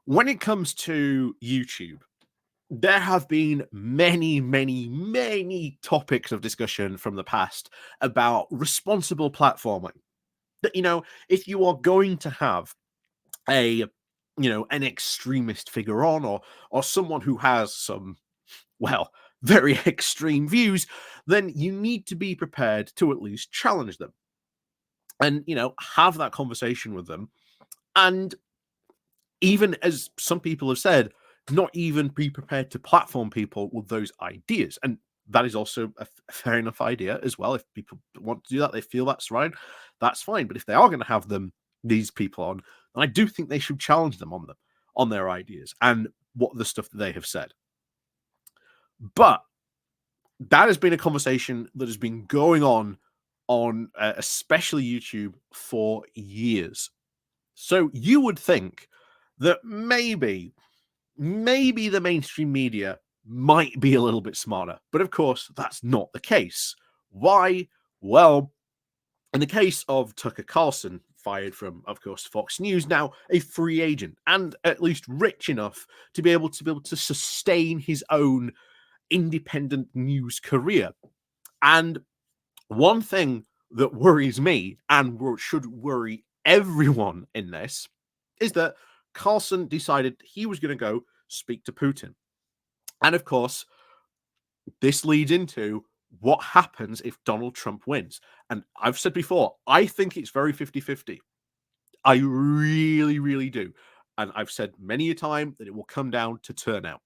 When it comes to YouTube, there have been many, many, many topics of discussion from the past about responsible platforming. That, if you are going to have a, an extremist figure on, or someone who has some, well, very extreme views, then you need to be prepared to at least challenge them and, have that conversation with them. And even as some people have said, not even be prepared to platform people with those ideas. And that is also a fair enough idea as well. If people want to do that, they feel that's right, that's fine. But if they are going to have these people on, then I do think they should challenge them on their ideas and what the stuff that they have said. But that has been a conversation that has been going on especially YouTube for years. So you would think that maybe the mainstream media might be a little bit smarter. But of course, that's not the case. Why? Well, in the case of Tucker Carlson, fired from, of course, Fox News, now a free agent and at least rich enough to be able to sustain his own independent news career. And one thing that worries me and should worry everyone in this is that Carlson decided he was going to go speak to Putin. And of course, this leads into what happens if Donald Trump wins. And I've said before, I think it's very 50-50. I really, really do. And I've said many a time that it will come down to turnout.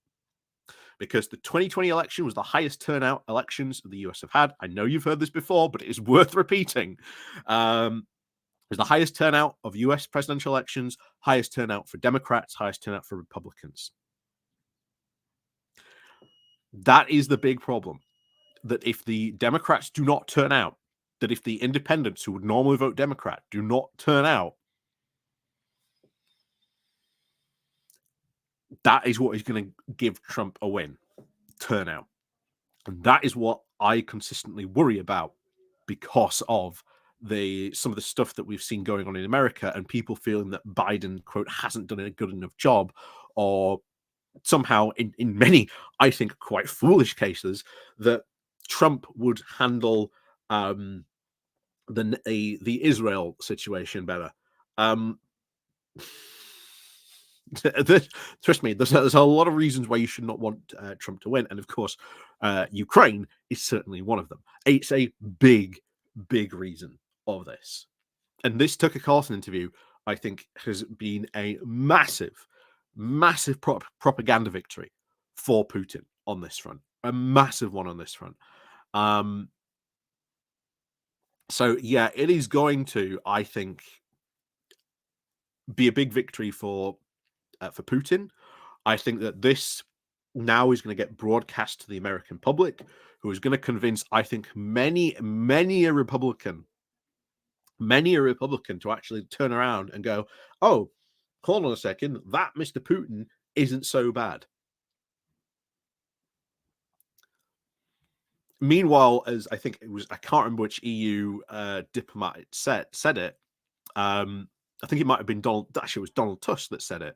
Because the 2020 election was the highest turnout elections the US have had. I know you've heard this before, but it is worth repeating. It was the highest turnout of US presidential elections, highest turnout for Democrats, highest turnout for Republicans. That is the big problem. That if the Democrats do not turn out, that if the independents who would normally vote Democrat do not turn out, that is what is going to give Trump a win. Turnout. And that is what I consistently worry about because of some of the stuff that we've seen going on in America and people feeling that Biden, quote, hasn't done a good enough job, or somehow in many, I think, quite foolish cases, that Trump would handle the Israel situation better. Trust me, there's a lot of reasons why you should not want Trump to win, and of course, Ukraine is certainly one of them. It's a big, big reason of this. And this Tucker Carlson interview, I think, has been a massive, massive propaganda victory for Putin on this front. A massive one on this front. So yeah, it is going to, I think, be a big victory for Putin. I think that this now is going to get broadcast to the American public, who is going to convince, I think, many a Republican to actually turn around and go, oh, hold on a second, that Mr. Putin isn't so bad. Meanwhile, as I think it was, I can't remember which EU diplomat said it. I think it might have been actually it was Donald Tusk that said it.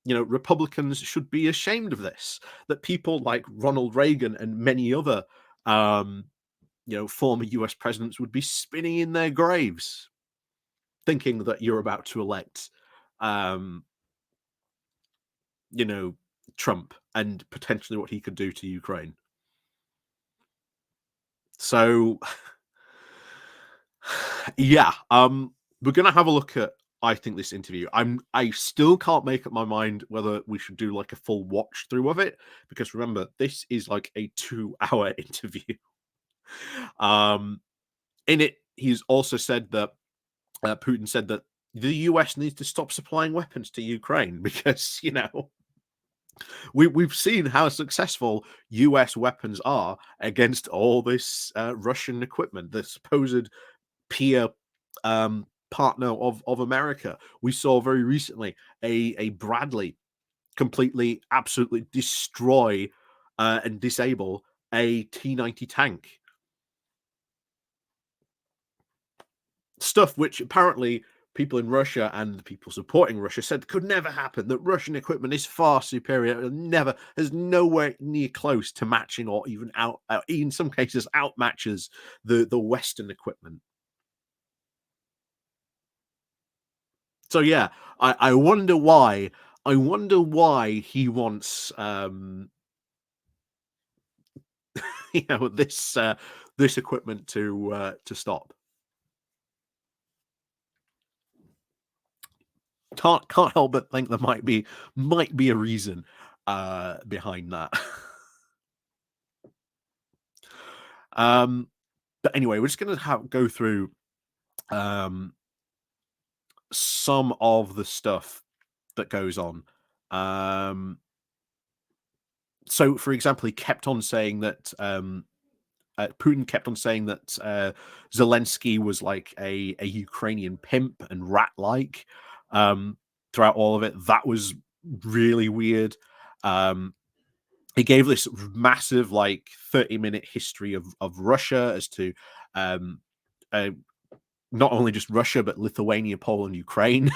Republicans should be ashamed of this, that people like Ronald Reagan and many other, former US presidents would be spinning in their graves, thinking that you're about to elect, Trump and potentially what he could do to Ukraine. So, yeah, we're going to have a look at, I think, this interview. I still can't make up my mind whether we should do like a full watch through of it, because remember, this is like a 2-hour interview. In it, he's also said that Putin said that the US needs to stop supplying weapons to Ukraine because, we've seen how successful US weapons are against all this Russian equipment, the supposed peer partner of America. We saw very recently a Bradley completely, absolutely destroy and disable a T-90 tank. Stuff which apparently people in Russia and the people supporting Russia said could never happen, that Russian equipment is far superior and never is nowhere near close to matching or even in some cases outmatches the Western equipment. So yeah, I wonder why. I wonder why he wants this equipment to stop. Can't help but think there might be a reason behind that. um, but anyway, we're just gonna go through um some of the stuff that goes on. Um, so, for example, he kept on saying that Putin kept on saying that Zelensky was like a Ukrainian pimp and rat-like throughout all of it. That was really weird. Um, he gave this massive, like, 30-minute history of Russia as to um, uh, not only just Russia, but Lithuania, Poland, Ukraine,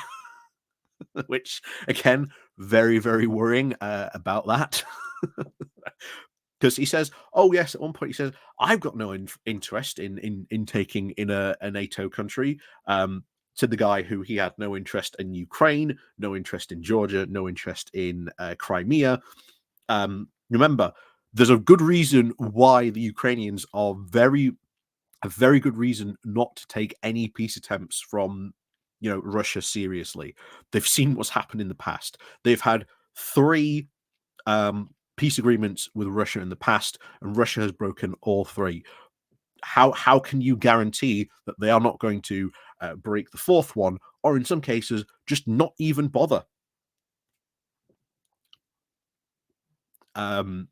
which, again, very, very worrying about that. Because he says, "Oh yes," at one point he says, "I've got no interest in taking in a NATO country." To the guy who he had no interest in Ukraine, no interest in Georgia, no interest in Crimea. Remember, there's a good reason why the Ukrainians are a very good reason not to take any peace attempts from Russia seriously. They've seen what's happened in the past. They've had three peace agreements with Russia in the past, and Russia has broken all three. How can you guarantee that they are not going to break the fourth one, or in some cases, just not even bother? Um,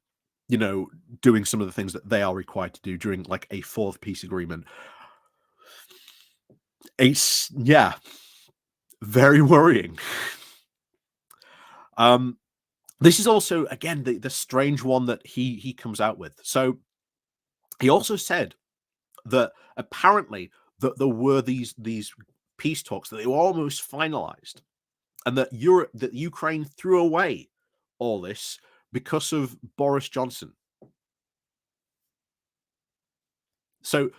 doing some of the things that they are required to do during like a fourth peace agreement. It's very worrying. This is also again the strange one that he comes out with. So he also said that apparently that there were these peace talks that they were almost finalized, and that Ukraine threw away all this because of Boris Johnson. So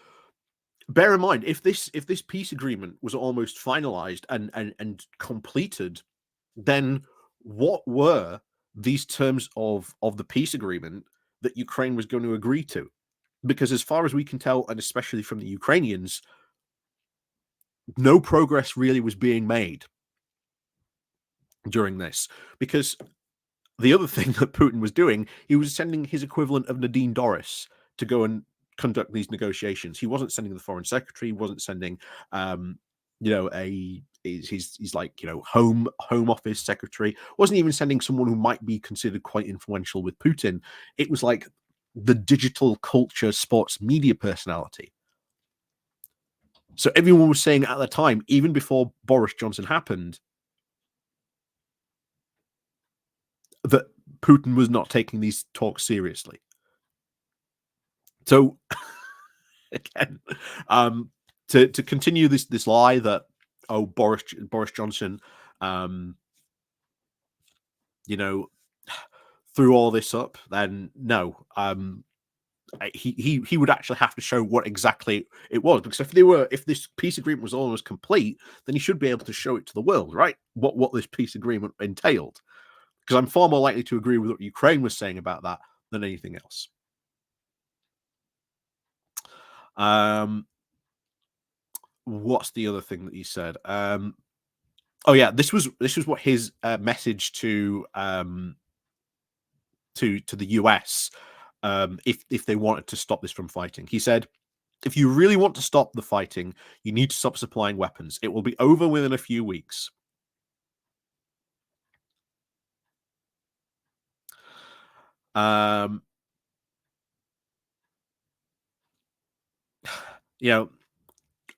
bear in mind, if this peace agreement was almost finalized and completed, then what were these terms of the peace agreement that Ukraine was going to agree to? Because as far as we can tell, and especially from the Ukrainians, no progress really was being made during this. Because the other thing that Putin was doing, he was sending his equivalent of Nadine Dorris to go and conduct these negotiations. He wasn't sending the foreign secretary. He wasn't sending, he's like home office secretary. Wasn't even sending someone who might be considered quite influential with Putin. It was like the digital culture, sports media personality. So everyone was saying at the time, even before Boris Johnson happened, that Putin was not taking these talks seriously. So again, to continue this lie that Boris Johnson, threw all this up, then no, he would actually have to show what exactly it was, because if this peace agreement was almost complete, then he should be able to show it to the world, right? What this peace agreement entailed. Because I'm far more likely to agree with what Ukraine was saying about that than anything else. What's the other thing that he said? Oh yeah, this was what his message to the US, if they wanted to stop this from fighting. He said, "If you really want to stop the fighting, you need to stop supplying weapons. It will be over within a few weeks." Um,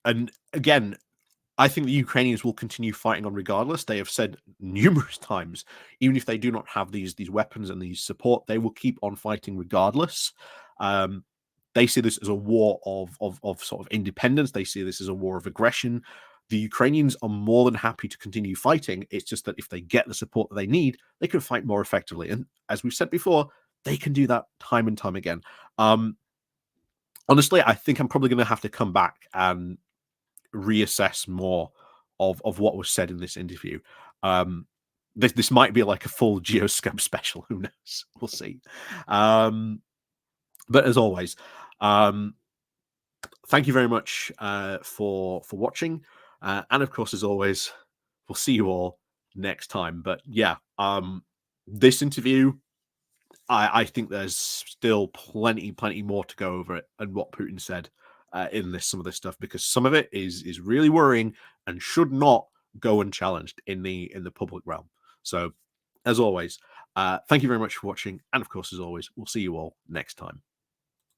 and again, I think the Ukrainians will continue fighting on regardless. They have said numerous times, even if they do not have these weapons and these support, they will keep on fighting regardless. They see this as a war of sort of independence. They see this as a war of aggression. The Ukrainians are more than happy to continue fighting. It's just that if they get the support that they need, they can fight more effectively. And as we've said before, they can do that time and time again. Honestly, I think I'm probably going to have to come back and reassess more of what was said in this interview. This might be like a full Geoscope special. Who knows? We'll see. But as always, thank you very much for watching, and of course, as always, we'll see you all next time. But yeah, this interview, I think there's still plenty more to go over it and what Putin said in some of this stuff, because some of it is really worrying and should not go unchallenged in the public realm. So, as always, thank you very much for watching, and of course, as always, we'll see you all next time.